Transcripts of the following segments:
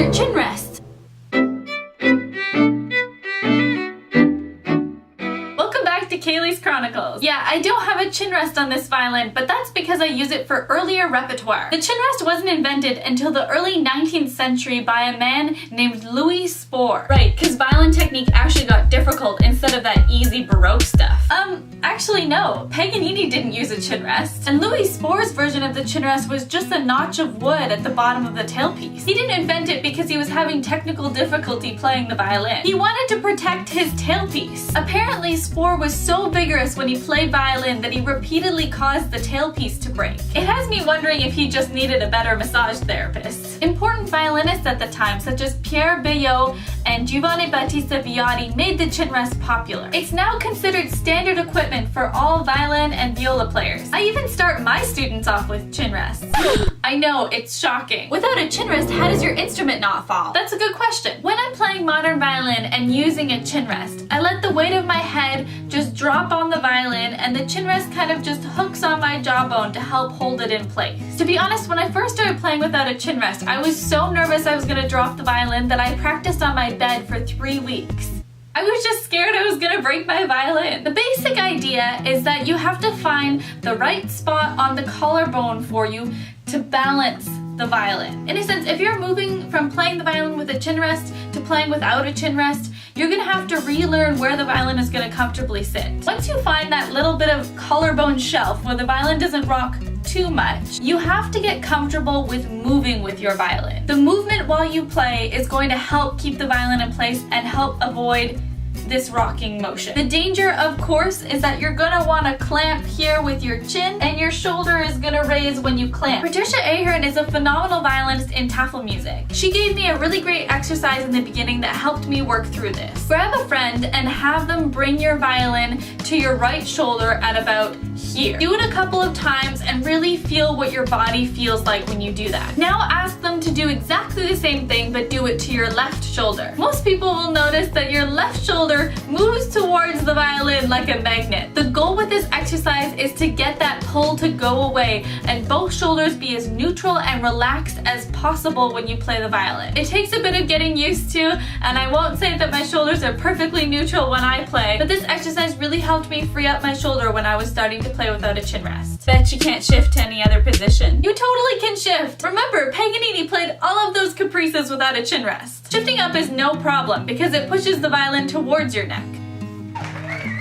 your chin rest. Welcome back to Kailey's Chronicles. Yeah, I don't have a chin rest on this violin, but that's because I use it for earlier repertoire. The chin rest wasn't invented until the early 19th century by a man named Louis Spohr. Right, because violin technique actually got difficult instead of that easy Baroque stuff. Actually no, Paganini didn't use a chin rest. And Louis Spohr's version of the chin rest was just a notch of wood at the bottom of the tailpiece. He didn't invent it because he was having technical difficulty playing the violin. He wanted to protect his tailpiece. Apparently, Spohr was so vigorous when he played violin that he repeatedly caused the tailpiece to break. It has me wondering if he just needed a better massage therapist. Important violinists at the time, such as Pierre Bayot and Giovanni Battista Viotti, made the chin rest popular. It's now considered standard equipment for all violin and viola players. I even start my students off with chin rests. I know, it's shocking. Without a chin rest, how does your instrument not fall? That's a good question. When I'm playing modern violin and using a chin rest, I let the weight of my head just drop on the violin, and the chin rest kind of just hooks on my jawbone to help hold it in place. To be honest, when I first started playing without a chin rest, I was so nervous I was gonna drop the violin that I practiced on my bed for 3 weeks. I was just scared I was gonna break my violin. The basic idea is that you have to find the right spot on the collarbone for you to balance the violin. In a sense, if you're moving from playing the violin with a chin rest to playing without a chin rest, you're gonna have to relearn where the violin is gonna comfortably sit. Once you find that little bit of collarbone shelf where the violin doesn't rock too much, you have to get comfortable with moving with your violin. The movement while you play is going to help keep the violin in place and help avoid this rocking motion. The danger, of course, is that you're gonna want to clamp here with your chin and your shoulder is gonna raise when you clamp. Patricia Ahern is a phenomenal violinist in Tafelmusik. She gave me a really great exercise in the beginning that helped me work through this. Grab a friend and have them bring your violin to your right shoulder at about here. Do it a couple of times and really feel what your body feels like when you do that. Now ask them to do exactly the same thing, but do it to your left shoulder. Most people will notice that your left shoulder moves towards the violin like a magnet. The goal with this exercise is to get that pull to go away and both shoulders be as neutral and relaxed as possible when you play the violin. It takes a bit of getting used to, and I won't say that my shoulders are perfectly neutral when I play, but this exercise really helped me free up my shoulder when I was starting to play without a chin rest. Bet you can't shift to any other position. You totally can shift. Remember, Paganini played all of those caprices without a chin rest. Shifting up is no problem because it pushes the violin towards your neck.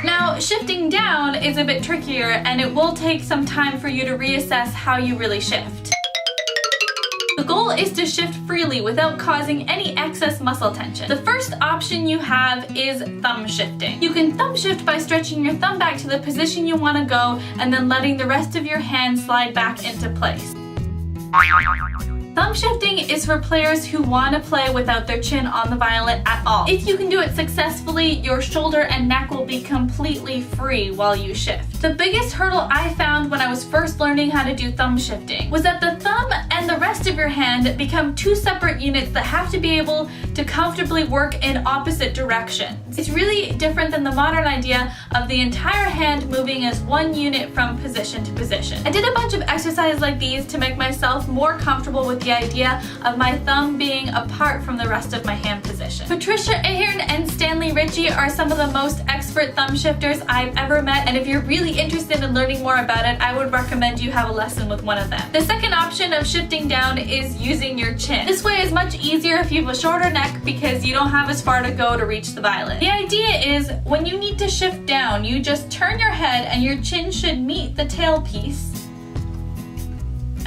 Now, shifting down is a bit trickier and it will take some time for you to reassess how you really shift. The goal is to shift freely without causing any excess muscle tension. The first option you have is thumb shifting. You can thumb shift by stretching your thumb back to the position you want to go and then letting the rest of your hand slide back into place. Thumb shifting is for players who want to play without their chin on the violin at all. If you can do it successfully, your shoulder and neck will be completely free while you shift. The biggest hurdle I found when I was first learning how to do thumb shifting was that the thumb and the rest of your hand become two separate units that have to be able to comfortably work in opposite directions. It's really different than the modern idea of the entire hand moving as one unit from position to position. I did a bunch of exercises like these to make myself more comfortable with the idea of my thumb being apart from the rest of my hand position. Patricia Ahern and Stanley Ritchie are some of the most expert thumb shifters I've ever met, and if you're really interested in learning more about it, I would recommend you have a lesson with one of them. The second option of shifting down is using your chin. This way is much easier if you have a shorter neck because you don't have as far to go to reach the violin. The idea is when you need to shift down, you just turn your head and your chin should meet the tailpiece,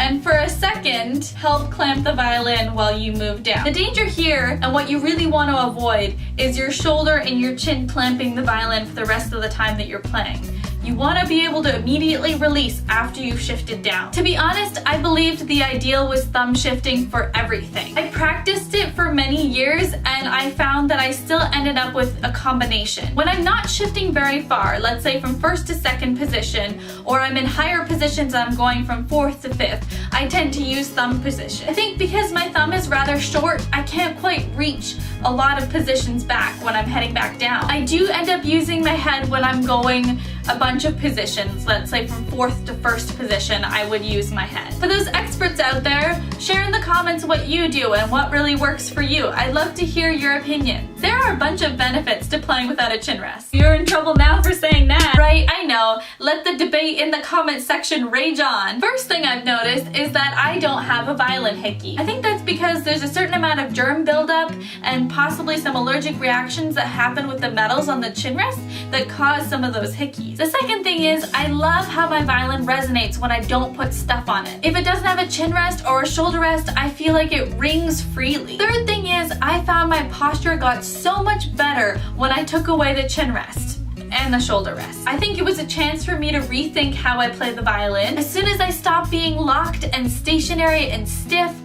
and for a second, help clamp the violin while you move down. The danger here, and what you really want to avoid, is your shoulder and your chin clamping the violin for the rest of the time that you're playing. You want to be able to immediately release after you've shifted down. To be honest, I believed the ideal was thumb shifting for everything. I practiced it for many years and I found that I still ended up with a combination. When I'm not shifting very far, let's say from first to second position, or I'm in higher positions and I'm going from fourth to fifth, I tend to use thumb position. I think because my thumb is rather short, I can't quite reach a lot of positions back when I'm heading back down. I do end up using my head when I'm going a bunch of positions, let's say from 4th to 1st position, I would use my head. For those experts out there, share in the comments what you do and what really works for you. I'd love to hear your opinion. There are a bunch of benefits to playing without a chin rest. You're in trouble now for saying that. Right, I know. Let the debate in the comment section rage on. First thing I've noticed is that I don't have a violin hickey. I think that's because there's a certain amount of germ buildup and possibly some allergic reactions that happen with the metals on the chin rest that cause some of those hickeys. The second thing is I love how my violin resonates when I don't put stuff on it. If it doesn't have a chin rest or a shoulder rest, I feel like it rings freely. Third thing is I found my posture got so much better when I took away the chin rest and the shoulder rest. I think it was a chance for me to rethink how I play the violin. As soon as I stopped being locked and stationary and stiff,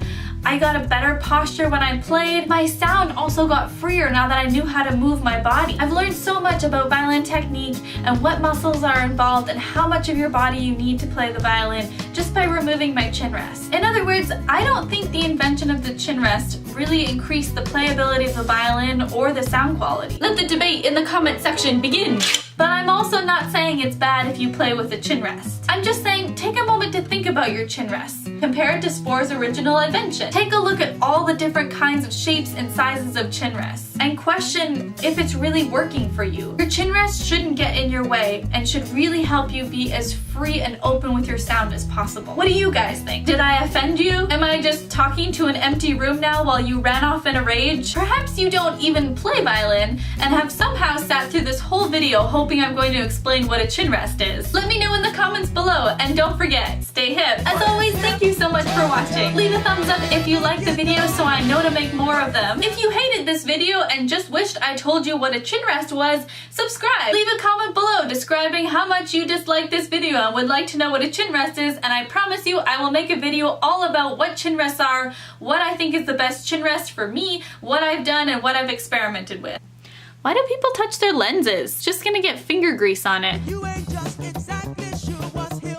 I got a better posture when I played. My sound also got freer now that I knew how to move my body. I've learned so much about violin technique and what muscles are involved and how much of your body you need to play the violin just by removing my chin rest. In other words, I don't think the invention of the chin rest really increased the playability of the violin or the sound quality. Let the debate in the comment section begin. But I'm also not saying it's bad if you play with a chin rest. I'm just saying take a moment to think about your chin rest. Compare it to Spore's original invention. Take a look at all the different kinds of shapes and sizes of chin rests and question if it's really working for you. Your chin rest shouldn't get in your way and should really help you be as free and open with your sound as possible. What do you guys think? Did I offend you? Am I just talking to an empty room now while you ran off in a rage? Perhaps you don't even play violin and have somehow sat through this whole video hoping I'm going to explain what a chin rest is. Let me know in the comments below, and don't forget, stay hip. As always, thank you so much for watching. Leave a thumbs up if you liked the video so I know to make more of them. If you hated this video and just wished I told you what a chin rest was, subscribe. Leave a comment below describing how much you disliked this video and would like to know what a chin rest is, and I promise you I will make a video all about what chin rests are, what I think is the best chin rest for me, what I've done, and what I've experimented with. Why do people touch their lenses? Just gonna get finger grease on it.